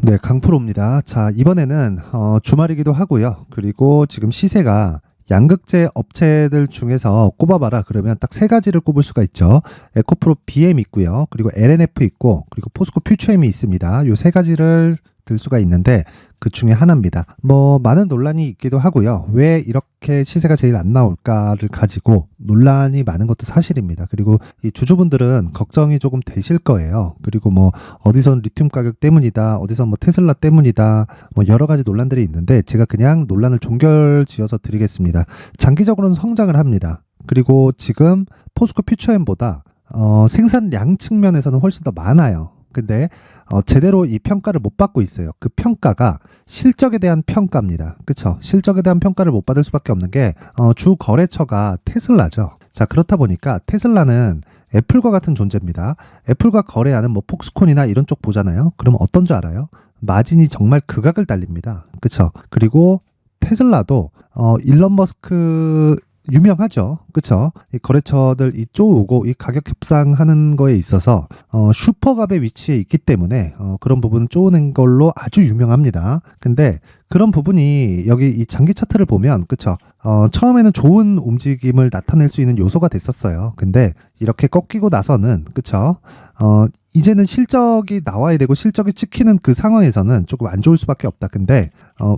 네, 강프로입니다. 자, 이번에는 주말이기도 하고요. 그리고 지금 시세가 양극재 업체들 중에서 꼽아봐라 그러면 딱 세 가지를 꼽을 수가 있죠. 에코프로 BM 있고요. 그리고 LNF 있고, 그리고 포스코 퓨처엠이 있습니다. 요 세 가지를 들 수가 있는데 그 중에 하나입니다. 뭐 많은 논란이 있기도 하고요. 왜 이렇게 시세가 제일 안 나올까를 가지고 논란이 많은 것도 사실입니다. 그리고 이 주주분들은 걱정이 조금 되실 거예요. 그리고 뭐 어디선 리튬 가격 때문이다, 어디선 뭐 테슬라 때문이다, 뭐 여러 가지 논란들이 있는데 제가 그냥 논란을 종결지어서 드리겠습니다. 장기적으로는 성장을 합니다. 그리고 지금 포스코 퓨처엠보다 생산량 측면에서는 훨씬 더 많아요. 근데 제대로 이 평가를 못 받고 있어요. 그 평가가 실적에 대한 평가입니다. 그쵸? 실적에 대한 평가를 못 받을 수밖에 없는 게 주 거래처가 테슬라죠. 자, 그렇다 보니까 테슬라는 애플과 같은 존재입니다. 애플과 거래하는 뭐 폭스콘이나 이런 쪽 보잖아요. 그럼 어떤 줄 알아요? 마진이 정말 극악을 달립니다. 그쵸? 그리고 테슬라도 일론 머스크 유명하죠. 그쵸? 이 거래처들 이 쪼우고 이 가격 협상하는 거에 있어서 슈퍼갑의 위치에 있기 때문에 그런 부분 쪼우는 걸로 아주 유명합니다. 근데 그런 부분이 여기 이 장기 차트를 보면 그쵸? 처음에는 좋은 움직임을 나타낼 수 있는 요소가 됐었어요. 근데 이렇게 꺾이고 나서는 그쵸? 이제는 실적이 나와야 되고 실적이 찍히는 그 상황에서는 조금 안 좋을 수밖에 없다. 근데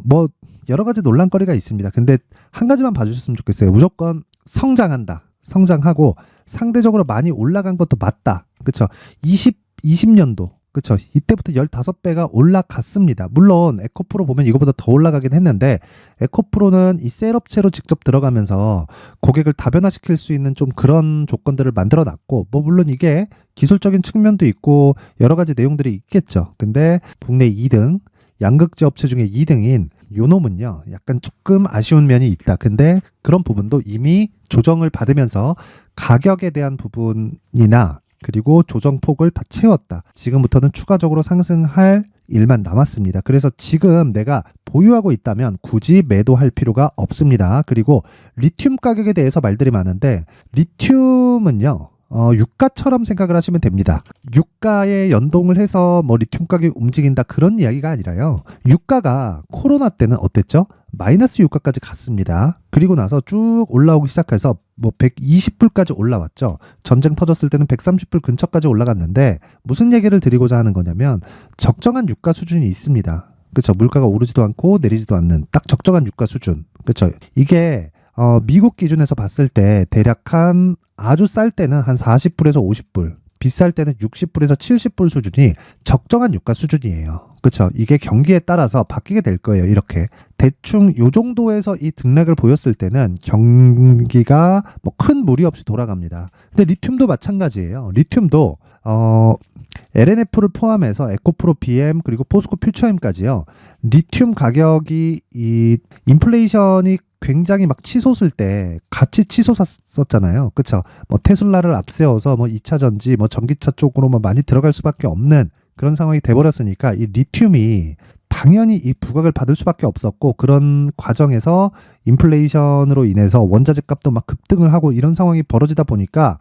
뭐 여러 가지 논란거리가 있습니다. 근데 한 가지만 봐주셨으면 좋겠어요. 무조건 성장한다. 성장하고 상대적으로 많이 올라간 것도 맞다. 그쵸? 20년도. 그쵸? 이때부터 15배가 올라갔습니다. 물론 에코프로 보면 이거보다 더 올라가긴 했는데 에코프로는 이 셀업체로 직접 들어가면서 고객을 다변화시킬 수 있는 좀 그런 조건들을 만들어 놨고 뭐 물론 이게 기술적인 측면도 있고 여러 가지 내용들이 있겠죠. 근데 국내 2등 양극재 업체 중에 2등인 요놈은요 약간 조금 아쉬운 면이 있다. 근데 그런 부분도 이미 조정을 받으면서 가격에 대한 부분이나 그리고 조정폭을 다 채웠다. 지금부터는 추가적으로 상승할 일만 남았습니다. 그래서 지금 내가 보유하고 있다면 굳이 매도할 필요가 없습니다. 그리고 리튬 가격에 대해서 말들이 많은데 리튬은요 유가처럼 생각을 하시면 됩니다. 유가에 연동을 해서 뭐 리튬 가격이 움직인다 그런 이야기가 아니라요. 유가가 코로나 때는 어땠죠? 마이너스 유가까지 갔습니다. 그리고 나서 쭉 올라오기 시작해서 뭐 120불까지 올라왔죠. 전쟁 터졌을 때는 130불 근처까지 올라갔는데 무슨 얘기를 드리고자 하는 거냐면 적정한 유가 수준이 있습니다. 그렇죠? 물가가 오르지도 않고 내리지도 않는 딱 적정한 유가 수준. 그렇죠? 이게 미국 기준에서 봤을 때 대략 한 아주 쌀 때는 한 40불에서 50불, 비쌀 때는 60불에서 70불 수준이 적정한 유가 수준이에요. 그렇죠? 이게 경기에 따라서 바뀌게 될 거예요. 이렇게 대충 요 정도에서 이 등락을 보였을 때는 경기가 뭐 큰 무리 없이 돌아갑니다. 근데 리튬도 마찬가지예요. 리튬도 LNF를 포함해서 에코프로 BM 그리고 포스코 퓨처엠까지요. 리튬 가격이 이 인플레이션이 굉장히 막 치솟을 때 같이 치솟았었잖아요. 그쵸? 뭐 테슬라를 앞세워서 뭐 2차 전지, 뭐 전기차 쪽으로만 많이 들어갈 수밖에 없는 그런 상황이 돼버렸으니까 이 리튬이 당연히 이 부각을 받을 수밖에 없었고 그런 과정에서 인플레이션으로 인해서 원자재 값도 막 급등을 하고 이런 상황이 벌어지다 보니까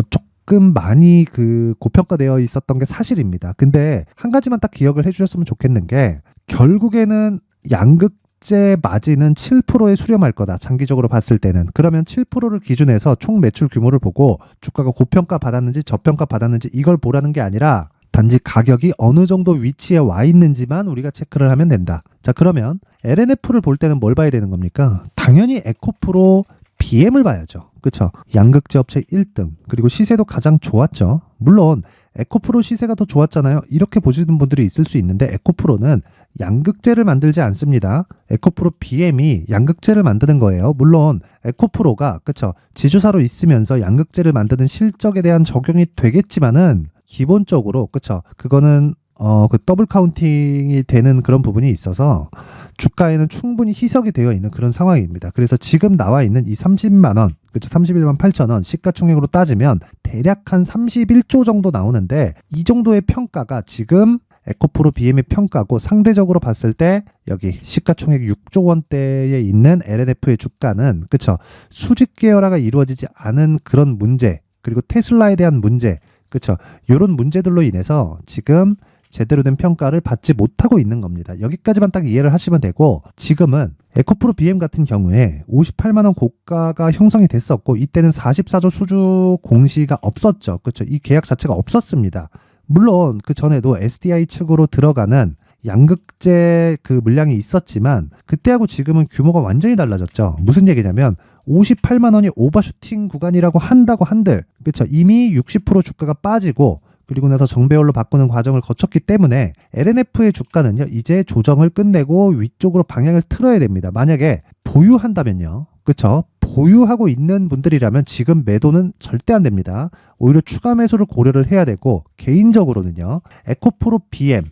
조금 많이 그 고평가되어 있었던 게 사실입니다. 근데 한 가지만 딱 기억을 해주셨으면 좋겠는 게 결국에는 양극재 마진은 7%에 수렴할 거다. 장기적으로 봤을 때는. 그러면 7%를 기준해서 총 매출 규모를 보고 주가가 고평가 받았는지 저평가 받았는지 이걸 보라는 게 아니라 단지 가격이 어느 정도 위치에 와 있는지만 우리가 체크를 하면 된다. 자, 그러면 LNF를 볼 때는 뭘 봐야 되는 겁니까? 당연히 에코프로 BM을 봐야죠. 그쵸? 양극재 업체 1등. 그리고 시세도 가장 좋았죠. 물론 에코프로 시세가 더 좋았잖아요. 이렇게 보시는 분들이 있을 수 있는데 에코프로는 양극재를 만들지 않습니다. 에코프로 BM이 양극재를 만드는 거예요. 물론 에코프로가 그쵸? 지주사로 있으면서 양극재를 만드는 실적에 대한 적용이 되겠지만은 기본적으로 그쵸? 그거는 그 더블 카운팅이 되는 그런 부분이 있어서 주가에는 충분히 희석이 되어 있는 그런 상황입니다. 그래서 지금 나와 있는 이 30만 원, 그렇죠? 31만 8천 원 시가총액으로 따지면 대략 한 31조 정도 나오는데 이 정도의 평가가 지금 에코프로 BM의 평가고 상대적으로 봤을 때 여기 시가총액 6조 원대에 있는 LNF의 주가는 그쵸? 수직 계열화가 이루어지지 않은 그런 문제 그리고 테슬라에 대한 문제 그쵸? 이런 문제들로 인해서 지금 제대로 된 평가를 받지 못하고 있는 겁니다. 여기까지만 딱 이해를 하시면 되고, 지금은 에코프로 BM 같은 경우에 58만 원 고가가 형성이 됐었고, 이때는 44조 수주 공시가 없었죠. 그렇죠? 이 계약 자체가 없었습니다. 물론 그 전에도 SDI 측으로 들어가는 양극재 그 물량이 있었지만 그때하고 지금은 규모가 완전히 달라졌죠. 무슨 얘기냐면 58만 원이 오버슈팅 구간이라고 한다고 한들, 그렇죠, 이미 60% 주가가 빠지고 그리고 나서 정배열로 바꾸는 과정을 거쳤기 때문에 LNF의 주가는요, 이제 조정을 끝내고 위쪽으로 방향을 틀어야 됩니다. 만약에 보유한다면요, 그렇죠, 보유하고 있는 분들이라면 지금 매도는 절대 안 됩니다. 오히려 추가 매수를 고려를 해야 되고, 개인적으로는요, 에코프로 BM,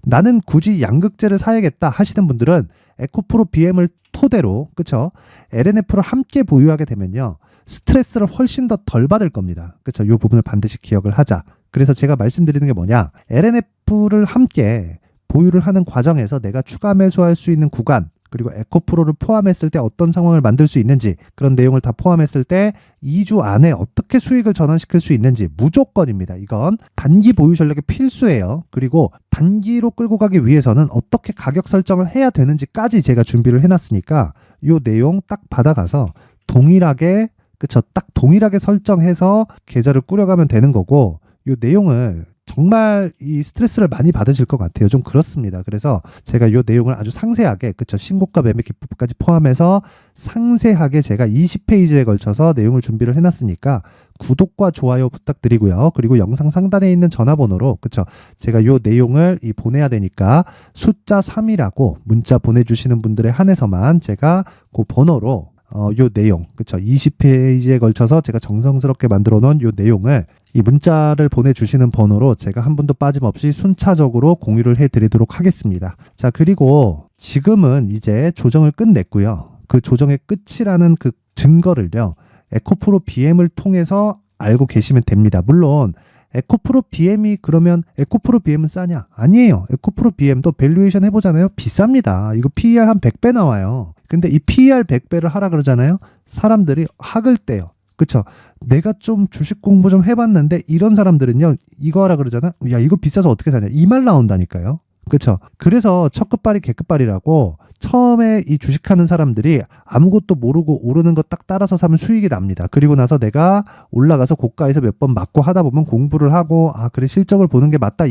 나는 굳이 양극재를 사야겠다 하시는 분들은 에코프로 BM을 토대로, 그쵸, LNF를 함께 보유하게 되면요, 스트레스를 훨씬 더 덜 받을 겁니다. 그쵸, 이 부분을 반드시 기억을 하자. 그래서 제가 말씀드리는 게 뭐냐, LNF를 함께 보유를 하는 과정에서 내가 추가 매수할 수 있는 구간, 그리고 에코프로를 포함했을 때 어떤 상황을 만들 수 있는지, 그런 내용을 다 포함했을 때 2주 안에 어떻게 수익을 전환시킬 수 있는지 무조건입니다. 이건 단기 보유 전략이 필수예요. 그리고 단기로 끌고 가기 위해서는 어떻게 가격 설정을 해야 되는지까지 제가 준비를 해놨으니까 이 내용 딱 받아가서 동일하게, 그쵸, 딱 동일하게 설정해서 계좌를 꾸려가면 되는 거고, 이 내용을 정말 이 스트레스를 많이 받으실 것 같아요. 좀 그렇습니다. 그래서 제가 이 내용을 아주 상세하게, 그쵸, 신고가 매매 기법까지 포함해서 상세하게 제가 20페이지에 걸쳐서 내용을 준비를 해놨으니까 구독과 좋아요 부탁드리고요. 그리고 영상 상단에 있는 전화번호로, 그쵸, 제가 이 내용을 보내야 되니까 숫자 3이라고 문자 보내주시는 분들에 한해서만 제가 그 번호로 요 내용, 그쵸, 20페이지에 걸쳐서 제가 정성스럽게 만들어 놓은 요 내용을 이 문자를 보내주시는 번호로 제가 한 분도 빠짐없이 순차적으로 공유를 해드리도록 하겠습니다. 자, 그리고 지금은 이제 조정을 끝냈고요. 그 조정의 끝이라는 그 증거를요, 에코프로 BM을 통해서 알고 계시면 됩니다. 물론 에코프로 BM이 그러면 에코프로 BM은 싸냐? 아니에요. 에코프로 BM도 밸류에이션 해보잖아요. 비쌉니다. 이거 PER 한 100배 나와요. 근데 이 PER 100배를 하라 그러잖아요. 사람들이 학을 떼요. 그쵸? 내가 좀 주식 공부 좀 해봤는데 이런 사람들은요, 이거 하라 그러잖아. 야, 이거 비싸서 어떻게 사냐? 이 말 나온다니까요. 그쵸? 그래서 첫 끝발이 개끝발이라고, 처음에 이 주식하는 사람들이 아무것도 모르고 오르는 거 딱 따라서 사면 수익이 납니다. 그리고 나서 내가 올라가서 고가에서 몇 번 맞고 하다 보면 공부를 하고, 아, 그래, 실적을 보는 게 맞다.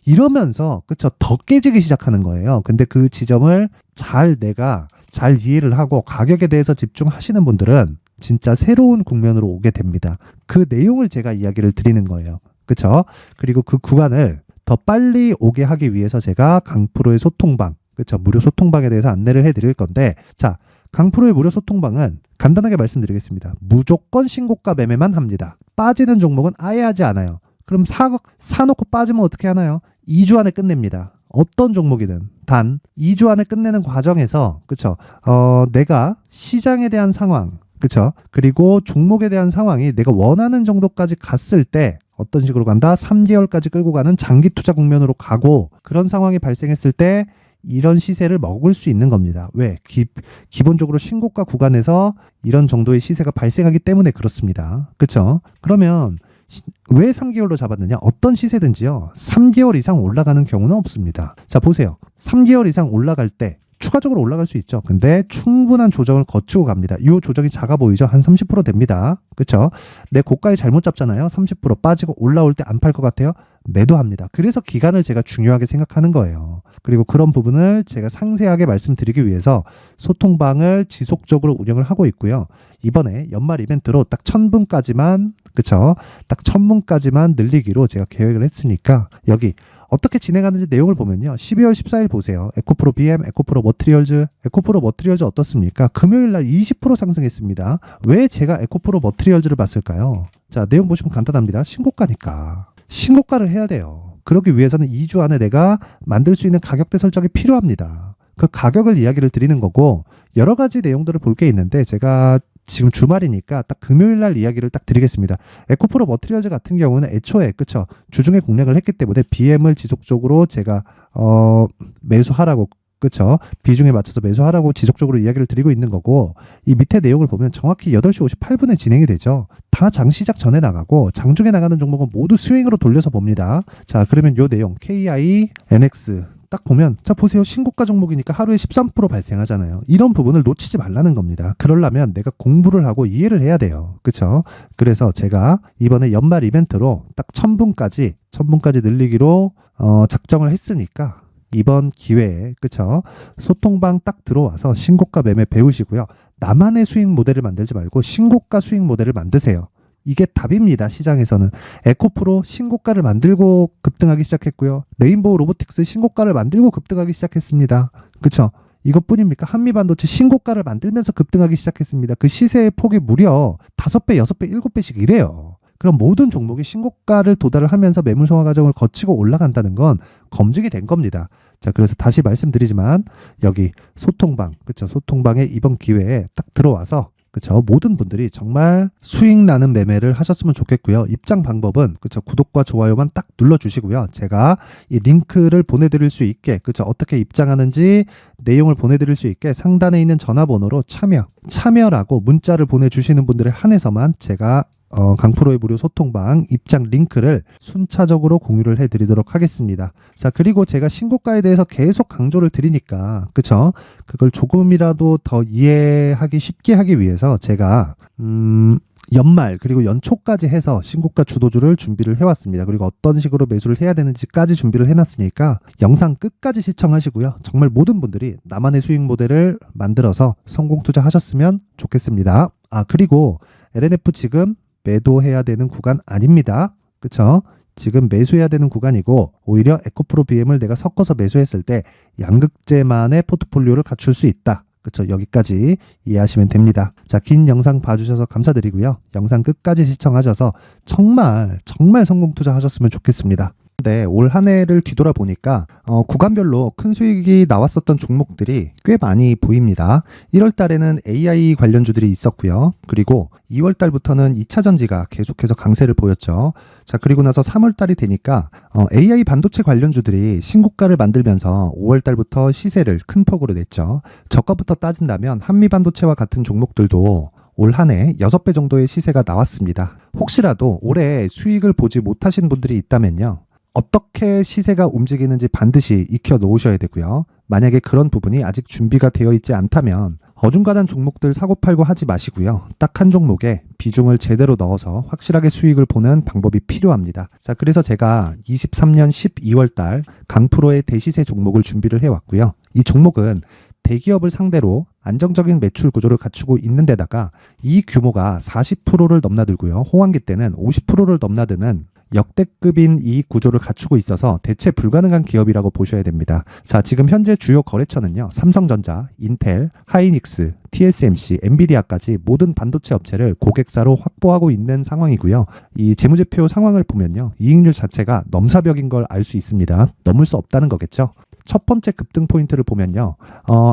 이러면서, 그쵸, 더 깨지기 시작하는 거예요. 근데 그 지점을 내가 잘 이해를 하고 가격에 대해서 집중하시는 분들은 진짜 새로운 국면으로 오게 됩니다. 그 내용을 제가 이야기를 드리는 거예요. 그쵸? 그리고 그 구간을 더 빨리 오게 하기 위해서 제가 강프로의 소통방, 그쵸, 무료 소통방에 대해서 안내를 해드릴 건데, 자, 강프로의 무료 소통방은 간단하게 말씀드리겠습니다. 무조건 신고가 매매만 합니다. 빠지는 종목은 아예 하지 않아요. 그럼 사놓고 빠지면 어떻게 하나요? 2주 안에 끝냅니다. 어떤 종목이든 단 2주 안에 끝내는 과정에서, 그쵸, 내가 시장에 대한 상황, 그쵸, 그리고 종목에 대한 상황이 내가 원하는 정도까지 갔을 때 어떤 식으로 간다? 3개월까지 끌고 가는 장기 투자 국면으로 가고, 그런 상황이 발생했을 때 이런 시세를 먹을 수 있는 겁니다. 왜? 기본적으로 신고가 구간에서 이런 정도의 시세가 발생하기 때문에 그렇습니다. 그쵸? 그러면 왜 3개월로 잡았느냐? 어떤 시세든지요, 3개월 이상 올라가는 경우는 없습니다. 자, 보세요. 3개월 이상 올라갈 때 추가적으로 올라갈 수 있죠. 근데 충분한 조정을 거치고 갑니다. 이 조정이 작아 보이죠? 한 30% 됩니다. 그쵸? 내 고가에 잘못 잡잖아요. 30% 빠지고 올라올 때 안 팔 것 같아요? 매도합니다. 그래서 기간을 제가 중요하게 생각하는 거예요. 그리고 그런 부분을 제가 상세하게 말씀드리기 위해서 소통방을 지속적으로 운영을 하고 있고요. 이번에 연말 이벤트로 딱 1000분까지만, 그쵸, 딱 1000분까지만 늘리기로 제가 계획을 했으니까, 여기 어떻게 진행하는지 내용을 보면요, 12월 14일 보세요. 에코프로 BM, 에코프로 머티리얼즈, 에코프로 머티리얼즈 어떻습니까? 금요일날 20% 상승했습니다. 왜 제가 에코프로 머티리얼즈를 봤을까요? 자, 내용 보시면 간단합니다. 신고가니까. 신고가를 해야 돼요. 그러기 위해서는 2주 안에 내가 만들 수 있는 가격대 설정이 필요합니다. 그 가격을 이야기를 드리는 거고, 여러 가지 내용들을 볼 게 있는데 제가 지금 주말이니까 딱 금요일날 이야기를 딱 드리겠습니다. 에코프로 머티리얼즈 같은 경우는 애초에, 그쵸, 주중에 공략을 했기 때문에 BM을 지속적으로 제가 매수하라고, 그쵸? 비중에 맞춰서 매수하라고 지속적으로 이야기를 드리고 있는 거고, 이 밑에 내용을 보면 정확히 8시 58분에 진행이 되죠. 다 장 시작 전에 나가고 장중에 나가는 종목은 모두 스윙으로 돌려서 봅니다. 자, 그러면 요 내용 KI, NX 딱 보면, 자 보세요, 신고가 종목이니까 하루에 13% 발생하잖아요. 이런 부분을 놓치지 말라는 겁니다. 그러려면 내가 공부를 하고 이해를 해야 돼요. 그쵸? 그래서 제가 이번에 연말 이벤트로 딱 1000분까지 늘리기로 작정을 했으니까 이번 기회에, 그쵸? 소통방 딱 들어와서 신고가 매매 배우시고요. 나만의 수익 모델을 만들지 말고 신고가 수익 모델을 만드세요. 이게 답입니다. 시장에서는 에코프로 신고가를 만들고 급등하기 시작했고요. 레인보우 로보틱스 신고가를 만들고 급등하기 시작했습니다. 그쵸? 이것뿐입니까? 한미반도체 신고가를 만들면서 급등하기 시작했습니다. 그 시세의 폭이 무려 5배, 6배, 7배씩 이래요. 그럼 모든 종목이 신고가를 도달을 하면서 매물 성화 과정을 거치고 올라간다는 건 검증이 된 겁니다. 자, 그래서 다시 말씀드리지만 여기 소통방, 그쵸? 소통방에 이번 기회에 딱 들어와서, 그쵸? 모든 분들이 정말 수익 나는 매매를 하셨으면 좋겠고요. 입장 방법은, 그쵸? 구독과 좋아요만 딱 눌러주시고요. 제가 이 링크를 보내드릴 수 있게, 그쵸? 어떻게 입장하는지 내용을 보내드릴 수 있게 상단에 있는 전화번호로 참여라고 문자를 보내주시는 분들에 한해서만 제가 강프로의 무료 소통방 입장 링크를 순차적으로 공유를 해드리도록 하겠습니다. 자, 그리고 제가 신고가에 대해서 계속 강조를 드리니까, 그쵸? 그걸 조금이라도 더 이해하기 쉽게 하기 위해서 제가 연말 그리고 연초까지 해서 신고가 주도주를 준비를 해왔습니다. 그리고 어떤 식으로 매수를 해야 되는지까지 준비를 해놨으니까 영상 끝까지 시청하시고요. 정말 모든 분들이 나만의 수익 모델을 만들어서 성공 투자하셨으면 좋겠습니다. 아, 그리고 LNF 지금 매도해야 되는 구간 아닙니다. 그쵸? 지금 매수해야 되는 구간이고, 오히려 에코프로 BM을 내가 섞어서 매수했을 때 양극재만의 포트폴리오를 갖출 수 있다. 그쵸? 여기까지 이해하시면 됩니다. 자, 긴 영상 봐주셔서 감사드리고요. 영상 끝까지 시청하셔서 정말 성공 투자하셨으면 좋겠습니다. 네, 올 한 해를 뒤돌아보니까 구간별로 큰 수익이 나왔었던 종목들이 꽤 많이 보입니다. 1월 달에는 AI 관련주들이 있었고요. 그리고 2월 달부터는 2차 전지가 계속해서 강세를 보였죠. 자, 그리고 나서 3월 달이 되니까 AI 반도체 관련주들이 신고가를 만들면서 5월 달부터 시세를 큰 폭으로 냈죠. 저가부터 따진다면 한미반도체와 같은 종목들도 올 한 해 6배 정도의 시세가 나왔습니다. 혹시라도 올해 수익을 보지 못하신 분들이 있다면요, 어떻게 시세가 움직이는지 반드시 익혀 놓으셔야 되고요. 만약에 그런 부분이 아직 준비가 되어 있지 않다면 어중간한 종목들 사고팔고 하지 마시고요. 딱 한 종목에 비중을 제대로 넣어서 확실하게 수익을 보는 방법이 필요합니다. 자, 그래서 제가 23년 12월 달 강프로의 대시세 종목을 준비를 해왔고요. 이 종목은 대기업을 상대로 안정적인 매출 구조를 갖추고 있는 데다가 이 규모가 40%를 넘나들고요. 호황기 때는 50%를 넘나드는 역대급인 이 구조를 갖추고 있어서 대체 불가능한 기업이라고 보셔야 됩니다. 자, 지금 현재 주요 거래처는요, 삼성전자, 인텔, 하이닉스, TSMC, 엔비디아까지 모든 반도체 업체를 고객사로 확보하고 있는 상황이고요. 이 재무제표 상황을 보면요, 이익률 자체가 넘사벽인 걸 알 수 있습니다. 넘을 수 없다는 거겠죠. 첫 번째 급등 포인트를 보면요,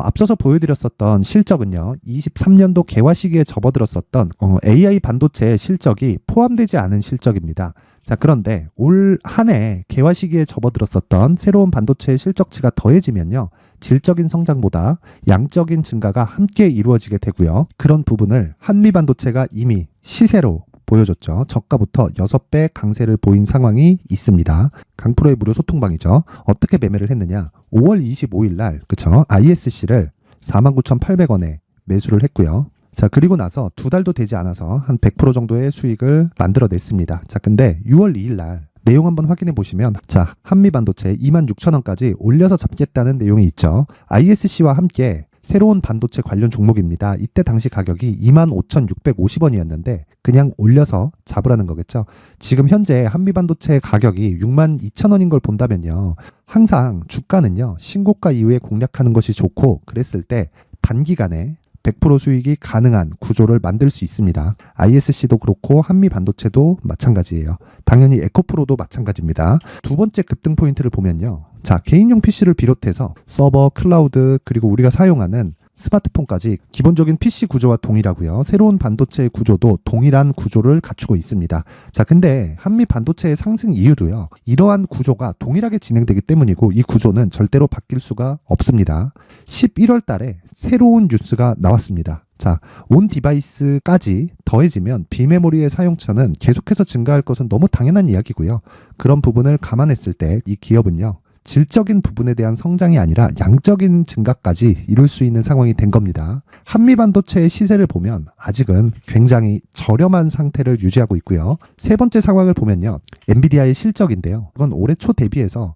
앞서서 보여드렸었던 실적은요, 23년도 개화 시기에 접어들었었던 AI 반도체의 실적이 포함되지 않은 실적입니다. 자, 그런데 올 한 해 개화 시기에 접어들었었던 새로운 반도체의 실적치가 더해지면요, 질적인 성장보다 양적인 증가가 함께 이루어지게 되고요. 그런 부분을 한미반도체가 이미 시세로 보여줬죠. 저가부터 6배 강세를 보인 상황이 있습니다. 강프로의 무료 소통방이죠. 어떻게 매매를 했느냐? 5월 25일 날, 그쵸? ISC를 49,800원에 매수를 했고요. 자, 그리고 나서 2달도 되지 않아서 한 100% 정도의 수익을 만들어냈습니다. 자, 근데 6월 2일 날 내용 한번 확인해 보시면, 자, 한미반도체 26,000원까지 올려서 잡겠다는 내용이 있죠. ISC와 함께 새로운 반도체 관련 종목입니다. 이때 당시 가격이 25,650원이었는데 그냥 올려서 잡으라는 거겠죠. 지금 현재 한미반도체 가격이 62,000원인 걸 본다면요, 항상 주가는요, 신고가 이후에 공략하는 것이 좋고, 그랬을 때 단기간에 100% 수익이 가능한 구조를 만들 수 있습니다. ISC도 그렇고 한미반도체도 마찬가지예요. 당연히 에코프로도 마찬가지입니다. 두 번째 급등 포인트를 보면요, 자, 개인용 PC를 비롯해서 서버, 클라우드, 그리고 우리가 사용하는 스마트폰까지 기본적인 PC 구조와 동일하고요. 새로운 반도체의 구조도 동일한 구조를 갖추고 있습니다. 자, 근데 한미 반도체의 상승 이유도요. 이러한 구조가 동일하게 진행되기 때문이고 이 구조는 절대로 바뀔 수가 없습니다. 11월 달에 새로운 뉴스가 나왔습니다. 자, 온 디바이스까지 더해지면 비메모리의 사용처는 계속해서 증가할 것은 너무 당연한 이야기고요. 그런 부분을 감안했을 때 이 기업은요. 질적인 부분에 대한 성장이 아니라 양적인 증가까지 이룰 수 있는 상황이 된 겁니다. 한미 반도체의 시세를 보면 아직은 굉장히 저렴한 상태를 유지하고 있고요. 세 번째 상황을 보면요. 엔비디아의 실적인데요. 이건 올해 초 대비해서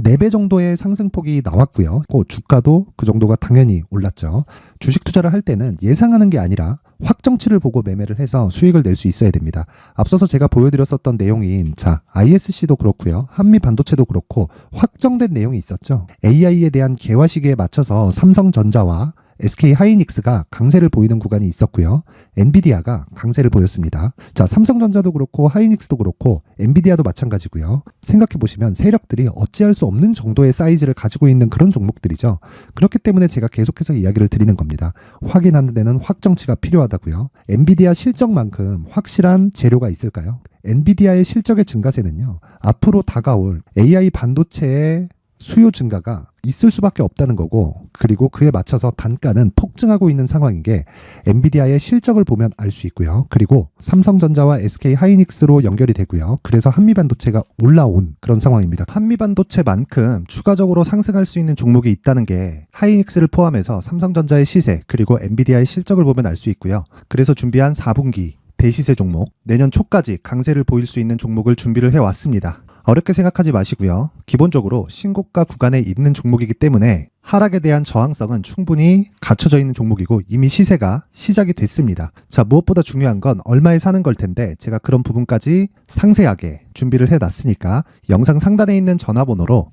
4배 정도의 상승폭이 나왔고요. 주가도 그 정도가 당연히 올랐죠. 주식 투자를 할 때는 예상하는 게 아니라 확정치를 보고 매매를 해서 수익을 낼 수 있어야 됩니다. 앞서서 제가 보여드렸었던 내용인 ISC도 그렇고요. 한미 반도체도 그렇고 확정된 내용이 있었죠. AI에 대한 개화 시기에 맞춰서 삼성전자와 SK 하이닉스가 강세를 보이는 구간이 있었고요. 엔비디아가 강세를 보였습니다. 자, 삼성전자도 그렇고 하이닉스도 그렇고 엔비디아도 마찬가지고요. 생각해 보시면 세력들이 어찌할 수 없는 정도의 사이즈를 가지고 있는 그런 종목들이죠. 그렇기 때문에 제가 계속해서 이야기를 드리는 겁니다. 확인하는 데는 확정치가 필요하다고요. 엔비디아 실적만큼 확실한 재료가 있을까요? 엔비디아의 실적의 증가세는요. 앞으로 다가올 AI 반도체의 수요 증가가 있을 수밖에 없다는 거고, 그리고 그에 맞춰서 단가는 폭증하고 있는 상황인 게 엔비디아의 실적을 보면 알 수 있고요. 그리고 삼성전자와 SK 하이닉스로 연결이 되고요. 그래서 한미반도체가 올라온 그런 상황입니다. 한미반도체만큼 추가적으로 상승할 수 있는 종목이 있다는 게 하이닉스를 포함해서 삼성전자의 시세 그리고 엔비디아의 실적을 보면 알 수 있고요. 그래서 준비한 4분기 대시세 종목, 내년 초까지 강세를 보일 수 있는 종목을 준비를 해왔습니다. 어렵게 생각하지 마시고요. 기본적으로 신고가 구간에 있는 종목이기 때문에 하락에 대한 저항성은 충분히 갖춰져 있는 종목이고 이미 시세가 시작이 됐습니다. 자, 무엇보다 중요한 건 얼마에 사는 걸 텐데 제가 그런 부분까지 상세하게 준비를 해놨으니까 영상 상단에 있는 전화번호로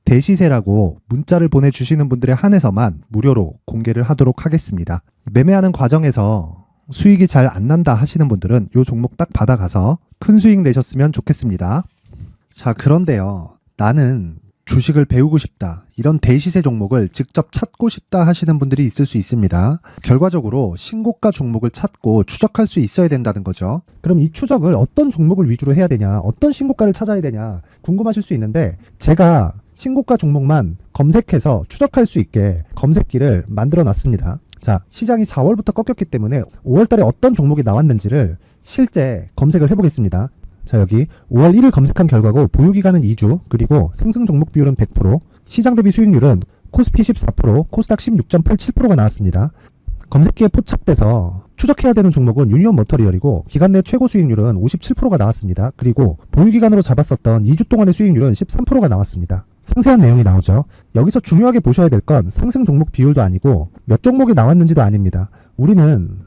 대시세라고 문자를 보내주시는 분들에 한해서만 무료로 공개를 하도록 하겠습니다. 매매하는 과정에서 수익이 잘 안 난다 하시는 분들은 이 종목 딱 받아가서 큰 수익 내셨으면 좋겠습니다. 자, 그런데요. 나는 주식을 배우고 싶다. 이런 대시세 종목을 직접 찾고 싶다 하시는 분들이 있을 수 있습니다. 결과적으로 신고가 종목을 찾고 추적할 수 있어야 된다는 거죠. 그럼 이 추적을 어떤 종목을 위주로 해야 되냐, 어떤 신고가를 찾아야 되냐 궁금하실 수 있는데 제가 신고가 종목만 검색해서 추적할 수 있게 검색기를 만들어 놨습니다. 자, 시장이 4월부터 꺾였기 때문에 5월 달에 어떤 종목이 나왔는지를 실제 검색을 해보겠습니다. 자, 여기 5월 1일 검색한 결과고 보유기간은 2주, 그리고 상승 종목 비율은 100%, 시장 대비 수익률은 코스피 14%, 코스닥 16.87%가 나왔습니다. 검색기에 포착돼서 추적해야 되는 종목은 유니온 머터리얼이고 기간 내 최고 수익률은 57%가 나왔습니다. 그리고 보유기간으로 잡았었던 2주 동안의 수익률은 13%가 나왔습니다. 상세한 내용이 나오죠. 여기서 중요하게 보셔야 될 건 상승 종목 비율도 아니고 몇 종목이 나왔는지도 아닙니다. 우리는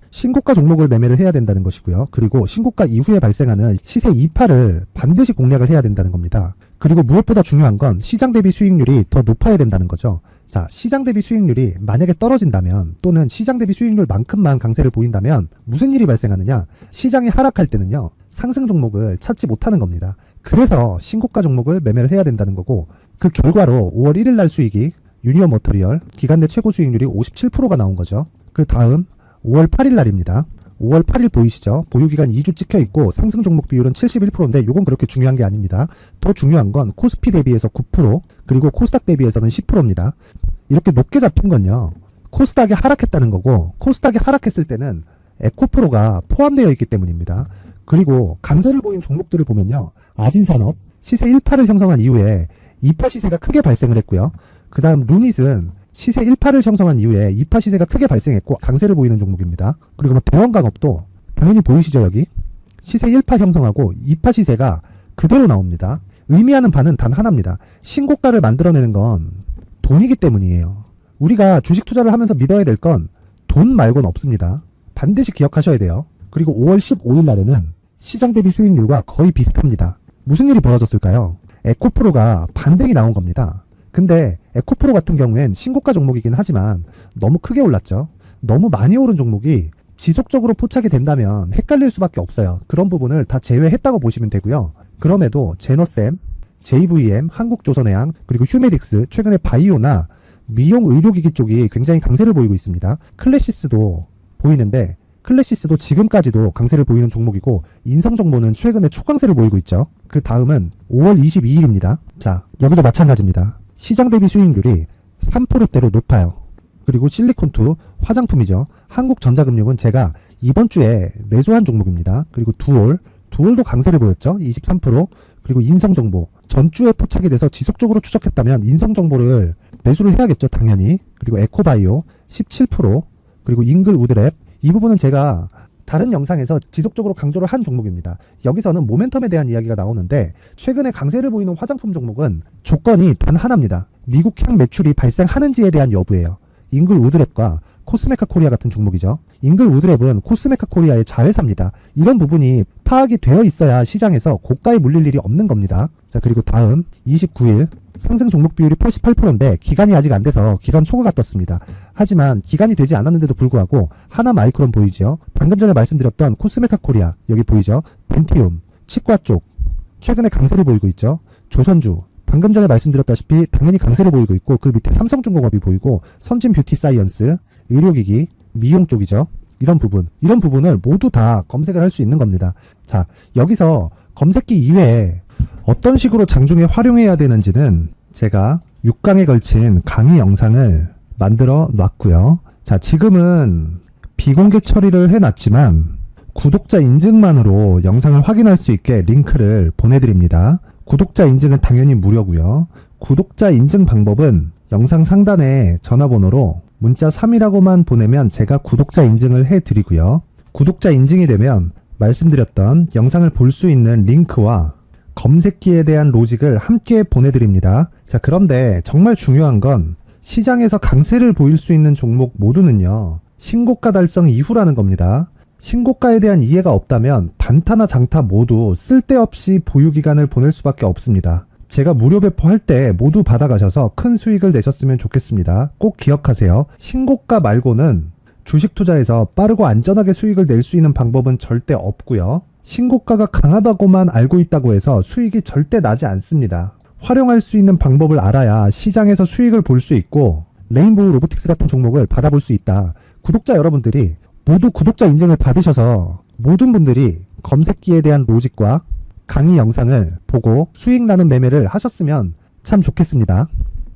신고가 종목을 매매를 해야 된다는 것이고요. 그리고 신고가 이후에 발생하는 시세 이파를 반드시 공략을 해야 된다는 겁니다. 그리고 무엇보다 중요한 건 시장 대비 수익률이 더 높아야 된다는 거죠. 자, 시장 대비 수익률이 만약에 떨어진다면 또는 시장 대비 수익률만큼만 강세를 보인다면 무슨 일이 발생하느냐? 시장이 하락할 때는요. 상승 종목을 찾지 못하는 겁니다. 그래서 신고가 종목을 매매를 해야 된다는 거고 그 결과로 5월 1일 날 수익이 유니온 머터리얼 기간 내 최고 수익률이 57%가 나온 거죠. 그 다음 5월 8일 날입니다. 5월 8일 보이시죠? 보유기간 2주 찍혀 있고 상승 종목 비율은 71%인데 이건 그렇게 중요한 게 아닙니다. 더 중요한 건 코스피 대비해서 9%, 그리고 코스닥 대비해서는 10%입니다. 이렇게 높게 잡힌 건요. 코스닥이 하락했다는 거고 코스닥이 하락했을 때는 에코프로가 포함되어 있기 때문입니다. 그리고 강세를 보인 종목들을 보면요. 아진산업 시세 1파를 형성한 이후에 2파 시세가 크게 발생을 했고요. 그 다음 루닛은 시세 1파를 형성한 이후에 2파 시세가 크게 발생했고 강세를 보이는 종목입니다. 그리고 대원강업도 당연히 보이시죠? 여기 시세 1파 형성하고 2파 시세가 그대로 나옵니다. 의미하는 바는 단 하나입니다. 신고가를 만들어내는 건 돈이기 때문이에요. 우리가 주식 투자를 하면서 믿어야 될 건 돈 말고는 없습니다. 반드시 기억하셔야 돼요. 그리고 5월 15일 날에는 시장 대비 수익률과 거의 비슷합니다. 무슨 일이 벌어졌을까요? 에코프로가 반등이 나온 겁니다. 근데 에코프로 같은 경우엔 신고가 종목이긴 하지만 너무 크게 올랐죠. 너무 많이 오른 종목이 지속적으로 포착이 된다면 헷갈릴 수밖에 없어요. 그런 부분을 다 제외했다고 보시면 되고요. 그럼에도 제너셈, JVM, 한국조선해양, 그리고 휴메딕스, 최근에 바이오나 미용 의료기기 쪽이 굉장히 강세를 보이고 있습니다. 클래시스도 보이는데 클래시스도 지금까지도 강세를 보이는 종목이고 인성정보는 최근에 초강세를 보이고 있죠. 그 다음은 5월 22일입니다. 자, 여기도 마찬가지입니다. 시장 대비 수익률이 3%대로 높아요. 그리고 실리콘2 화장품이죠. 한국전자금융은 제가 이번 주에 매수한 종목입니다. 그리고 두올도 강세를 보였죠. 23%. 그리고 인성정보 전주에 포착이 돼서 지속적으로 추적했다면 인성정보를 매수를 해야겠죠. 당연히. 그리고 에코바이오 17%. 그리고 잉글우드랩 이 부분은 제가 다른 영상에서 지속적으로 강조를 한 종목입니다. 여기서는 모멘텀에 대한 이야기가 나오는데 최근에 강세를 보이는 화장품 종목은 조건이 단 하나입니다. 미국향 매출이 발생하는지에 대한 여부예요. 잉글우드랩과 코스메카 코리아 같은 종목이죠. 잉글우드랩은 코스메카 코리아의 자회사입니다. 이런 부분이 파악이 되어 있어야 시장에서 고가에 물릴 일이 없는 겁니다. 자, 그리고 다음 29일 상승 종목 비율이 88%인데 기간이 아직 안 돼서 기간 초과가 떴습니다. 하지만 기간이 되지 않았는데도 불구하고 하나마이크론 보이죠. 방금 전에 말씀드렸던 코스메카 코리아 여기 보이죠. 벤티움 치과 쪽 최근에 강세를 보이고 있죠. 조선주 방금 전에 말씀드렸다시피 당연히 강세를 보이고 있고 그 밑에 삼성중공업이 보이고 선진 뷰티 사이언스 의료기기 미용 쪽이죠. 이런 부분을 모두 다 검색을 할 수 있는 겁니다. 자, 여기서 검색기 이외에 어떤 식으로 장중에 활용해야 되는지는 제가 6강에 걸친 강의 영상을 만들어 놨고요. 자, 지금은 비공개 처리를 해놨지만 구독자 인증만으로 영상을 확인할 수 있게 링크를 보내드립니다. 구독자 인증은 당연히 무료고요. 구독자 인증 방법은 영상 상단에 전화번호로 문자 3이라고만 보내면 제가 구독자 인증을 해드리고요. 구독자 인증이 되면 말씀드렸던 영상을 볼 수 있는 링크와 검색기에 대한 로직을 함께 보내드립니다. 자, 그런데 정말 중요한 건 시장에서 강세를 보일 수 있는 종목 모두는요. 신고가 달성 이후라는 겁니다. 신고가에 대한 이해가 없다면 단타나 장타 모두 쓸데없이 보유기간을 보낼 수밖에 없습니다. 제가 무료 배포할 때 모두 받아가셔서 큰 수익을 내셨으면 좋겠습니다. 꼭 기억하세요. 신고가 말고는 주식 투자에서 빠르고 안전하게 수익을 낼 수 있는 방법은 절대 없고요. 신고가가 강하다고만 알고 있다고 해서 수익이 절대 나지 않습니다. 활용할 수 있는 방법을 알아야 시장에서 수익을 볼 수 있고 레인보우 로보틱스 같은 종목을 받아볼 수 있다. 구독자 여러분들이 모두 구독자 인증을 받으셔서 모든 분들이 검색기에 대한 로직과 강의 영상을 보고 수익 나는 매매를 하셨으면 참 좋겠습니다.